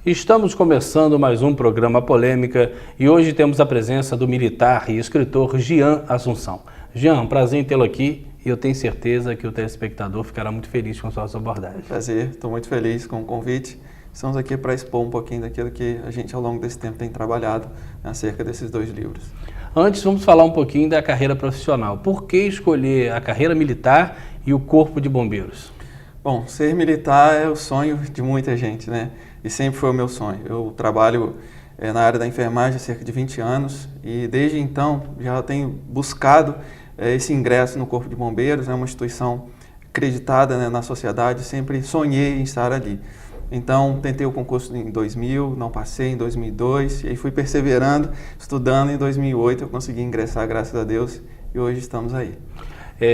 Estamos começando mais um programa Polêmica e hoje temos a presença do militar e escritor Jean Assunção. Jean, prazer em tê-lo aqui e eu tenho certeza que o telespectador ficará muito feliz com a sua abordagem. Prazer, estou muito feliz com o convite. Estamos aqui para expor um pouquinho daquilo que a gente ao longo desse tempo tem trabalhado acerca desses dois livros. Antes, vamos falar um pouquinho da carreira profissional. Por que escolher a carreira militar e o Corpo de Bombeiros? Bom, ser militar é o sonho de muita gente, né? E sempre foi o meu sonho. Eu trabalho na área da enfermagem há cerca de 20 anos e desde então já tenho buscado esse ingresso no Corpo de Bombeiros, é uma instituição acreditada, né, na sociedade, sempre sonhei em estar ali. Então, tentei o concurso em 2000, não passei em 2002, e aí fui perseverando, estudando. Em 2008 eu consegui ingressar, graças a Deus, e hoje estamos aí.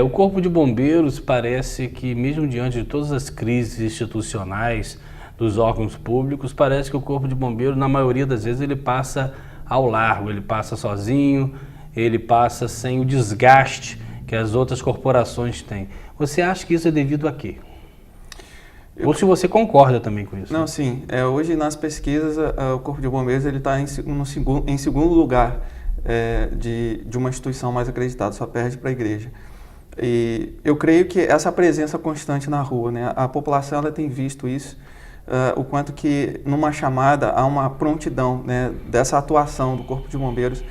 O Corpo de Bombeiros parece que, mesmo diante de todas as crises institucionais dos órgãos públicos, parece que o Corpo de Bombeiros, na maioria das vezes, ele passa ao largo, ele passa sozinho, ele passa sem o desgaste que as outras corporações têm. Você acha que isso é devido a quê? Ou se você concorda também com isso? Não, sim. Hoje nas pesquisas o Corpo de Bombeiros está em segundo lugar de uma instituição mais acreditada, só perde para a igreja. E eu creio que essa presença constante na rua, né, a população ela tem visto isso, o quanto que numa chamada há uma prontidão, né, dessa atuação do Corpo de Bombeiros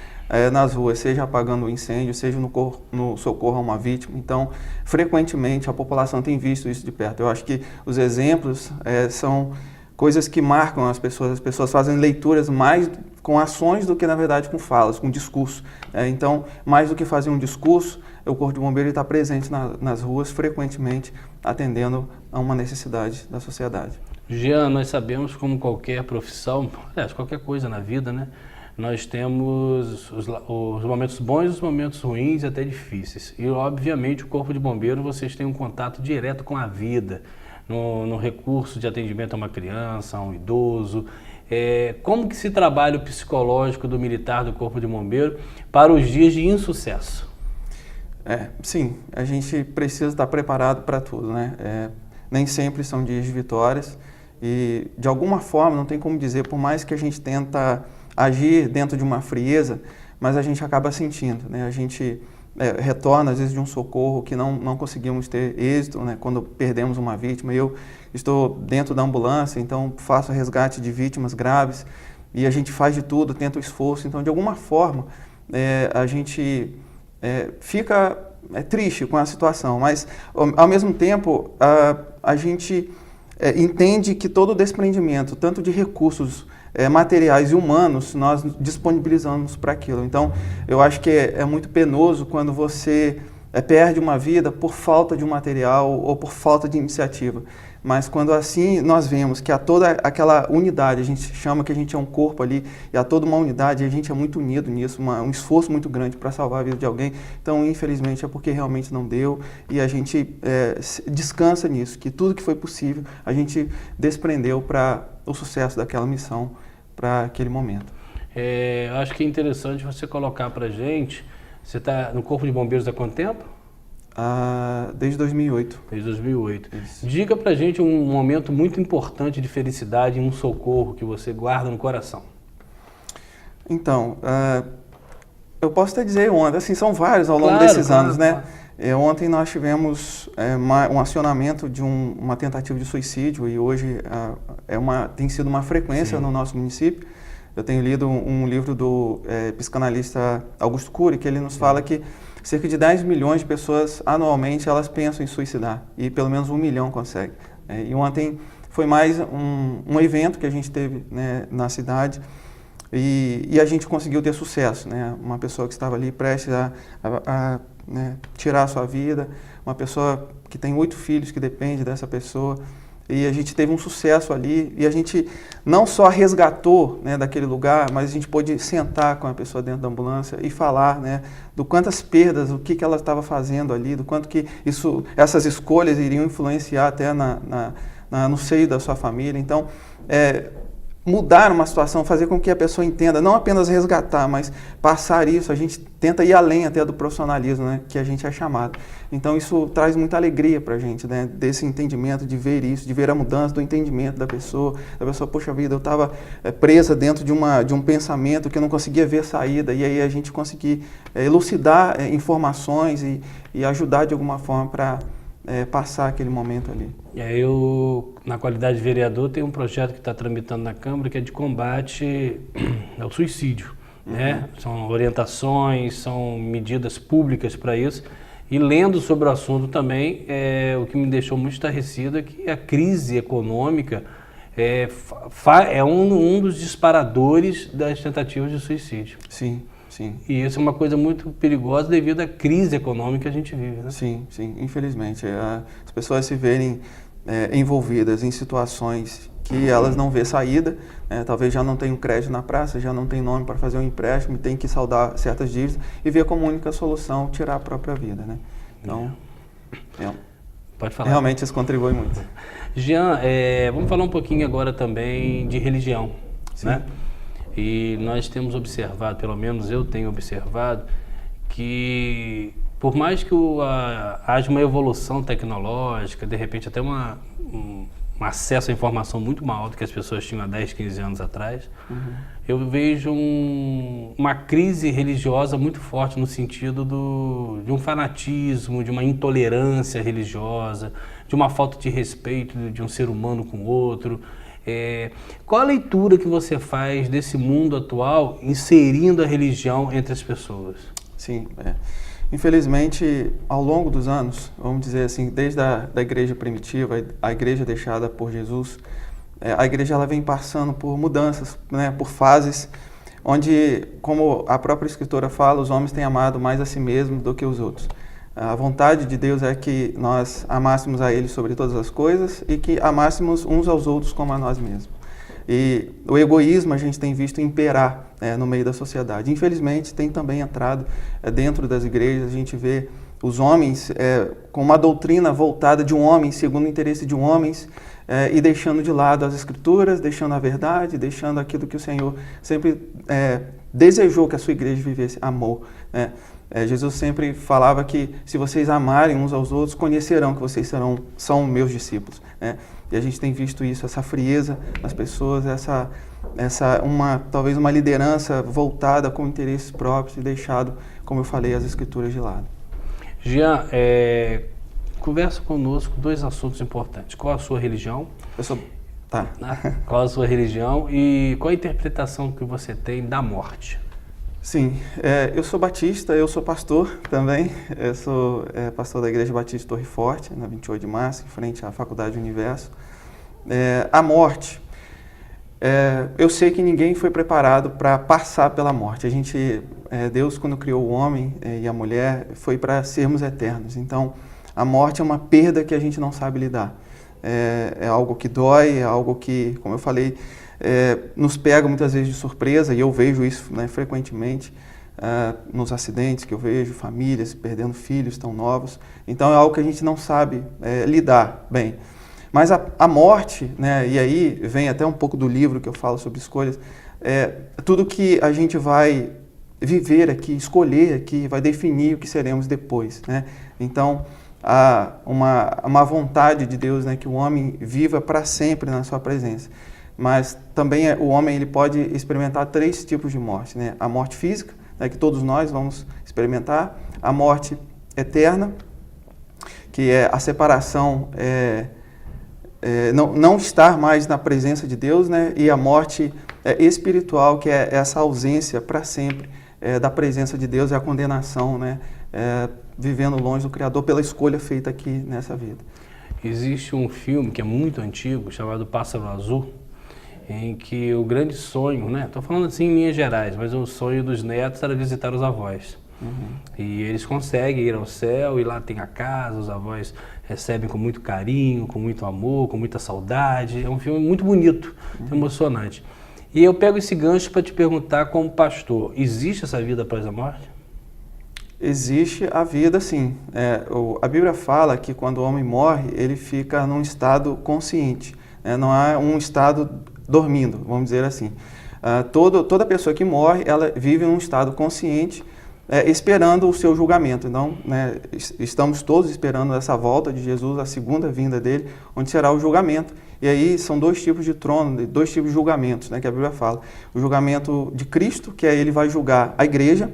nas ruas, seja apagando o incêndio, seja no socorro a uma vítima. Então, frequentemente a população tem visto isso de perto. Eu acho que os exemplos são coisas que marcam as pessoas fazem leituras mais com ações do que, na verdade, com falas, com discurso. Então, mais do que fazer um discurso, o Corpo de Bombeiro está presente nas ruas, frequentemente atendendo a uma necessidade da sociedade. Jean, nós sabemos, como qualquer profissão, aliás, qualquer coisa na vida, né? Nós temos os momentos bons, os momentos ruins e até difíceis. E, obviamente, o Corpo de Bombeiro, vocês têm um contato direto com a vida, no recurso de atendimento a uma criança, a um idoso. Como que se trabalha o psicológico do militar do Corpo de Bombeiro para os dias de insucesso? Sim, a gente precisa estar preparado para tudo, né? Nem sempre são dias de vitórias e, de alguma forma, não tem como dizer, por mais que a gente tenta agir dentro de uma frieza, mas a gente acaba sentindo, né? A gente retorna, às vezes, de um socorro que não conseguimos ter êxito, né? Quando perdemos uma vítima. Eu estou dentro da ambulância, então faço resgate de vítimas graves e a gente faz de tudo, tenta o esforço. Então, de alguma forma, a gente fica triste com a situação, mas, ao mesmo tempo, a gente entende que todo o desprendimento, tanto de recursos materiais e humanos, nós disponibilizamos para aquilo. Então, eu acho que é muito penoso quando você perde uma vida por falta de um material ou por falta de iniciativa. Mas quando assim nós vemos que há toda aquela unidade, a gente chama que a gente é um corpo ali, e há toda uma unidade, e a gente é muito unido nisso, um esforço muito grande para salvar a vida de alguém. Então, infelizmente, é porque realmente não deu, e a gente descansa nisso, que tudo que foi possível, a gente desprendeu para o sucesso daquela missão, para aquele momento. Acho que é interessante você colocar para a gente, você está no Corpo de Bombeiros há quanto tempo? Desde 2008. Desde 2008. Isso. Diga pra gente um momento muito importante de felicidade em um socorro que você guarda no coração. Então, eu posso até dizer ontem, assim, são vários ao longo desses anos, né? Ontem nós tivemos um acionamento de uma tentativa de suicídio e hoje tem sido uma frequência. Sim. No nosso município. Eu tenho lido um livro do psicanalista Augusto Cury, que ele nos fala que cerca de 10 milhões de pessoas anualmente elas pensam em suicidar e pelo menos 1 milhão consegue. E ontem foi mais um evento que a gente teve, né, na cidade e a gente conseguiu ter sucesso, né? Uma pessoa que estava ali prestes a tirar a sua vida, uma pessoa que tem 8 filhos que depende dessa pessoa. E a gente teve um sucesso ali e a gente não só resgatou, né, daquele lugar, mas a gente pôde sentar com a pessoa dentro da ambulância e falar, né, do quantas perdas, o que ela estava fazendo ali, do quanto que essas escolhas iriam influenciar até no seio da sua família. Então, mudar uma situação, fazer com que a pessoa entenda, não apenas resgatar, mas passar isso. A gente tenta ir além até do profissionalismo, né, que a gente é chamado. Então isso traz muita alegria para a gente, né, desse entendimento, de ver isso, de ver a mudança do entendimento da pessoa, poxa vida, eu estava presa dentro de um pensamento que eu não conseguia ver saída, e aí a gente conseguir elucidar informações e ajudar de alguma forma para passar aquele momento ali. E aí eu, na qualidade de vereador, tenho um projeto que está tramitando na Câmara, que é de combate ao suicídio. Né? São orientações, são medidas públicas para isso. E lendo sobre o assunto também, o que me deixou muito estarrecido é que a crise econômica é um dos disparadores das tentativas de suicídio. Sim. Sim. E isso é uma coisa muito perigosa devido à crise econômica que a gente vive, né? Sim, infelizmente. As pessoas se verem envolvidas em situações que elas não vê saída, talvez já não tenham crédito na praça, já não tem nome para fazer um empréstimo, tem que saldar certas dívidas e ver como única solução tirar a própria vida, né? Então, pode falar. Realmente isso contribui muito. Jean, vamos falar um pouquinho agora também de religião, né? E nós temos observado, pelo menos eu tenho observado, que por mais que haja uma evolução tecnológica, de repente até um acesso à informação muito maior do que as pessoas tinham há 10, 15 anos atrás, eu vejo uma crise religiosa muito forte no sentido de um fanatismo, de uma intolerância religiosa, de uma falta de respeito de um ser humano com o outro. Qual a leitura que você faz desse mundo atual inserindo a religião entre as pessoas? Sim, infelizmente, ao longo dos anos, vamos dizer assim, desde a igreja primitiva, a igreja deixada por Jesus, a igreja ela vem passando por mudanças, né, por fases, onde, como a própria escritora fala, os homens têm amado mais a si mesmos do que os outros. A vontade de Deus é que nós amássemos a Ele sobre todas as coisas e que amássemos uns aos outros como a nós mesmos. E o egoísmo a gente tem visto imperar no meio da sociedade. Infelizmente, tem também entrado dentro das igrejas, a gente vê os homens com uma doutrina voltada de um homem, segundo o interesse de um homem, e deixando de lado as escrituras, deixando a verdade, deixando aquilo que o Senhor sempre desejou que a sua igreja vivesse, amor, né? Jesus sempre falava que se vocês amarem uns aos outros, conhecerão que vocês são meus discípulos, né? E a gente tem visto isso, essa frieza nas pessoas, talvez uma liderança voltada com interesses próprios e deixado, como eu falei, as escrituras de lado. Jean, conversa conosco dois assuntos importantes. Qual a sua religião? Tá. Qual a sua religião e qual a interpretação que você tem da morte? Sim, eu sou batista, eu sou pastor também, eu sou pastor da Igreja Batista Torre Forte, na 28 de março, em frente à Faculdade Universo. A morte, eu sei que ninguém foi preparado para passar pela morte. Deus, quando criou o homem e a mulher, foi para sermos eternos. Então, a morte é uma perda que a gente não sabe lidar. É algo que dói, é algo que, como eu falei, nos pega muitas vezes de surpresa, e eu vejo isso, né, frequentemente nos acidentes que eu vejo, famílias perdendo filhos tão novos. Então é algo que a gente não sabe lidar bem. Mas a morte, né, e aí vem até um pouco do livro que eu falo sobre escolhas, tudo que a gente vai viver aqui, escolher aqui, vai definir o que seremos depois, né? Então há uma vontade de Deus, né, que o homem viva para sempre na sua presença. Mas também o homem ele pode experimentar 3 tipos de morte, né? A morte física, né, que todos nós vamos experimentar, a morte eterna, que é a separação, não estar mais na presença de Deus, né? E a morte espiritual, que é essa ausência para sempre da presença de Deus, é a condenação, né? Vivendo longe do Criador pela escolha feita aqui nessa vida. Existe um filme que é muito antigo, chamado Pássaro Azul, em que o grande sonho, né? Estou falando assim em linhas gerais, mas o sonho dos netos era visitar os avós. E eles conseguem ir ao céu e lá tem a casa, os avós recebem com muito carinho, com muito amor, com muita saudade. É um filme muito bonito, emocionante. E eu pego esse gancho para te perguntar como pastor, existe essa vida após a morte? Existe a vida, sim. A Bíblia fala que quando o homem morre, ele fica num estado consciente. Não há um estado dormindo, vamos dizer assim. Toda pessoa que morre, ela vive num estado consciente, esperando o seu julgamento. Então, né, estamos todos esperando essa volta de Jesus, a segunda vinda dele, onde será o julgamento. E aí são dois tipos de trono, dois tipos de julgamentos, né, que a Bíblia fala. O julgamento de Cristo, que aí ele vai julgar a igreja,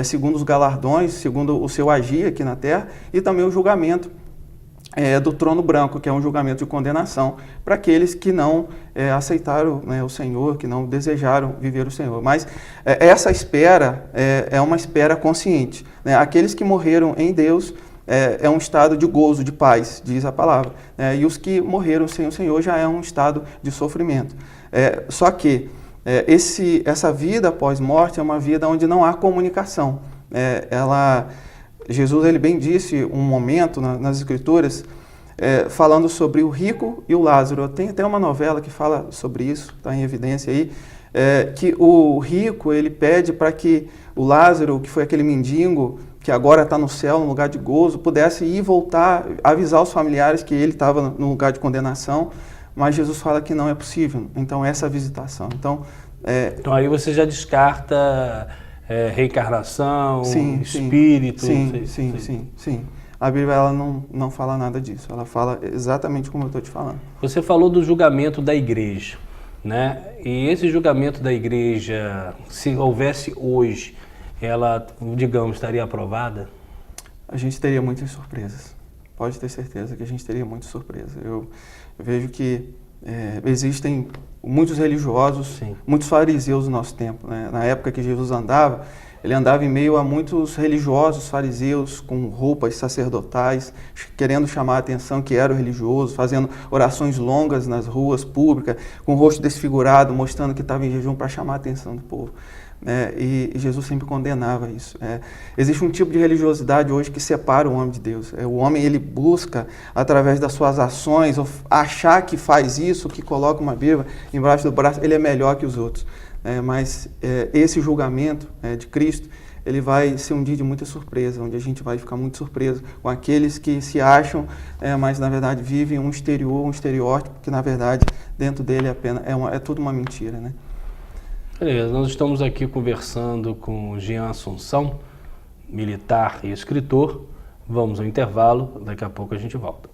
segundo os galardões, segundo o seu agir aqui na terra, e também o julgamento do trono branco, que é um julgamento de condenação para aqueles que não aceitaram, né, o Senhor, que não desejaram viver o Senhor. Mas essa espera é uma espera consciente, né? Aqueles que morreram em Deus é um estado de gozo, de paz, diz a palavra, né? E os que morreram sem o Senhor já é um estado de sofrimento. Só que essa vida após morte é uma vida onde não há comunicação. Jesus ele bem disse um momento nas Escrituras falando sobre o rico e o Lázaro. Tem até uma novela que fala sobre isso, está em evidência aí, que o rico ele pede para que o Lázaro, que foi aquele mendigo que agora está no céu, no lugar de gozo, pudesse ir voltar, avisar os familiares que ele estava no lugar de condenação, mas Jesus fala que não é possível. Então essa visitação. Então então aí você já descarta reencarnação, espírito. Sim. A Bíblia ela não fala nada disso. Ela fala exatamente como eu estou te falando. Você falou do julgamento da igreja, né? E esse julgamento da igreja, se houvesse hoje, ela, digamos, estaria aprovada? A gente teria muitas surpresas. Pode ter certeza que a gente teria muitas surpresas. Eu vejo que existem muitos religiosos, muitos fariseus no nosso tempo, né? Na época que Jesus andava, ele andava em meio a muitos religiosos fariseus com roupas sacerdotais, querendo chamar a atenção que era o religioso, fazendo orações longas nas ruas públicas, com o rosto desfigurado, mostrando que estava em jejum para chamar a atenção do povo. E Jesus sempre condenava isso. Existe um tipo de religiosidade hoje que separa o homem de Deus. O homem ele busca, através das suas ações, achar que faz isso, que coloca uma Bíblia embaixo do braço, ele é melhor que os outros. Mas esse julgamento de Cristo, ele vai ser um dia de muita surpresa, onde a gente vai ficar muito surpreso com aqueles que se acham, mas na verdade vivem um estereótipo, que na verdade dentro dele é tudo uma mentira, né? Beleza, nós estamos aqui conversando com Jean Assunção, militar e escritor. Vamos ao intervalo, daqui a pouco a gente volta.